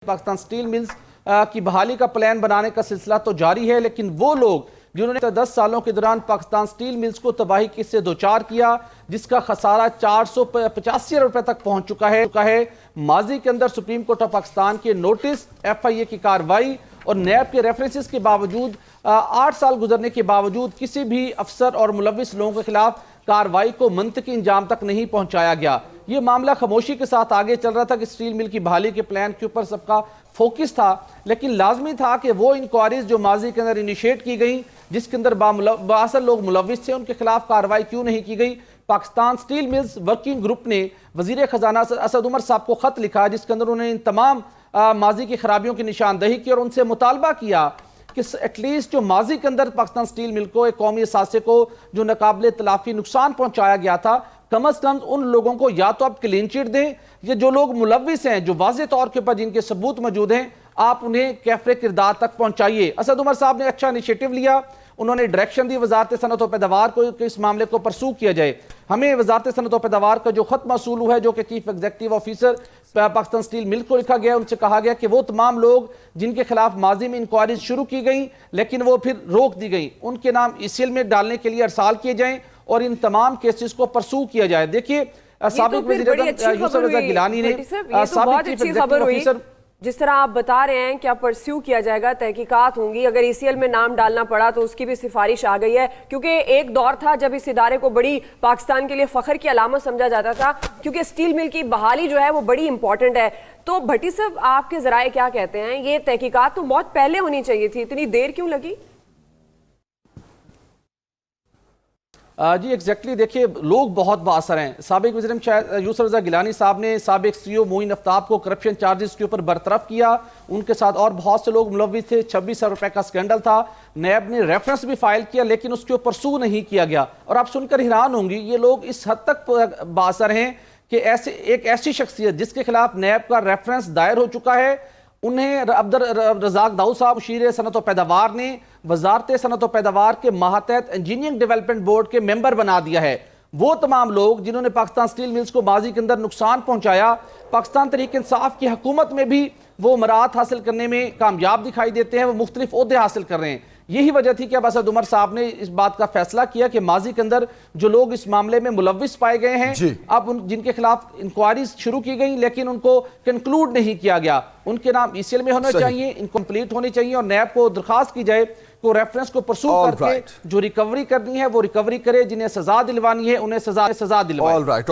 Pakistan steel mills की बहाली का प्लान बनाने का सिलसिला तो जारी है, लेकिन वो लोग जिन्होंने 10 सालों के दौरान पाकिस्तान स्टील मिल्स को तबाही से दो चार किया, जिसका खसारा 485 अरब रुपए तक पहुंच चुका है। माजी के अंदर सुप्रीम कोर्ट ऑफ पाकिस्तान के नोटिस, FIA की कार्रवाई और नैब के रेफरेंसेस के बावजूद 8 साल गुजरने के बावजूद किसी भी अफसर और मुलविस लोगों के खिलाफ कार्रवाई को मंतकी इंजाम तक नहीं पहुंचाया गया। यह मामला खामोशी के साथ आगे चल रहा था कि स्टील मिल की बहाली के प्लान के ऊपर सबका फोकस था, लेकिन लाजमी था कि वो इंक्वायरीज जो माजी के अंदर इनिशिएट की गई, जिसके अंदर बासर लोग मुलविस थे, उनके खिलाफ कार्रवाई क्यों नहीं की गई। Pakistan steel mills working group ने वजीर खजाना असद उमर साहब को खत लिखा, जिसके अंदर उन्होंने इन तमाम माजी की खराबियों की निशानदही की और उनसे मुतालबा किया कि एटलीस्ट जो माजी के अंदर पाकिस्तान स्टील मिल को, एक कौमी असासे को जो नाकाबिले तलाफी नुकसान पहुंचाया गया था, कम अज कम उन लोगों को या तो आप क्लीन चिट दें, या जो लोग मुलविस हैं, जो वाज़े तौर के ऊपर जिनके सबूत मौजूद हैं, आप उन्हें कैफरे किरदार तक पहुंचाइए। असद उमर साहब ने अच्छा इनिशिएटिव लिया, उन्होंने डायरेक्शन दी वजारत सनअत व पैदावार को कि इस मामले को परसू किया जाए। हमें वजारत सनअत व पैदावार का जो खत मौसूल हुआ है, जो कि chief executive officer Pakistan steel mill को लिखा गया, उनसे कहा गया कि वो तमाम लोग जिनके खिलाफ माजी में इंक्वायरीज शुरू की गई लेकिन वो फिर रोक दी गई, उनके नाम ECL में डालने के लिए अरसाल किए जाएं और इन तमाम केसेस को परसू किया जाए। देखिए, साबिक वज़ीर आज़म यूसुफ रज़ा गिलानी ने साबिक चीफ एग्जीक्यूटिव ऑफिसर, जिस तरह आप बता रहे हैं कि आप परस्यू किया जाएगा, तहकीकात होंगी, अगर ECL में नाम डालना पड़ा तो उसकी भी सिफारिश आ गई है, क्योंकि एक दौर था जब इस इदारे को बड़ी पाकिस्तान के लिए फख्र की अलामत समझा जाता था, क्योंकि स्टील मिल की बहाली जो है वो बड़ी इंपॉर्टेंट है। तो भट्टी साहब, आपके जराए क्या कहते हैं, ये तहकीकात तो बहुत पहले होनी चाहिए थी, इतनी देर क्यों लगी? जी एग्जैक्टली, देखिए लोग बहुत बाअसर हैं। साबिक वज़ीर आज़म यूसुफ रज़ा गिलानी साहब ने साबिक CEO मोइन आफ्ताब को करप्शन चार्जेस के ऊपर बरतरफ किया, उनके साथ और बहुत से लोग मुलविस थे। 26 अरब रुपए का स्कैंडल था, नैब ने रेफरेंस भी फाइल किया लेकिन उसके ऊपर परसू नहीं किया गया। और आप सुनकर हैरान होंगी, ये लोग इस हद तक बाअसर हैं कि एक ऐसी शख्सियत जिसके खिलाफ नैब का रेफरेंस दायर हो चुका है, उन्हें अब्दुल रज़ाक दाऊद साहब वज़ीर सनअत व पैदावार ने वजारत सनअत व पैदावार के मातहत इंजीनियरिंग डेवलपमेंट बोर्ड के मेंबर बना दिया है। वो तमाम लोग जिन्होंने पाकिस्तान स्टील मिल्स को माजी के अंदर नुकसान पहुंचाया, पाकिस्तान तहरीक इंसाफ की हुकूमत में भी वो मराहत हासिल करने में कामयाब दिखाई देते हैं, वो मुख्तलिफ ओहदे हासिल कर रहे हैं। यही वजह थी कि अब असद उमर साहब ने इस बात का फैसला किया कि माजी के अंदर जो लोग इस मामले में मुलविस पाए गए हैं, अब जिनके खिलाफ इंक्वायरी शुरू की गई लेकिन उनको कंक्लूड नहीं किया गया, उनके नाम ECL में होना चाहिए, इनकम्प्लीट होनी चाहिए और नैब को दरखास्त की जाए को रेफरेंस को परसू करके जो रिकवरी करनी है वो रिकवरी करे, जिन्हें सजा दिलवानी है उन्हें सजा दिलवाए।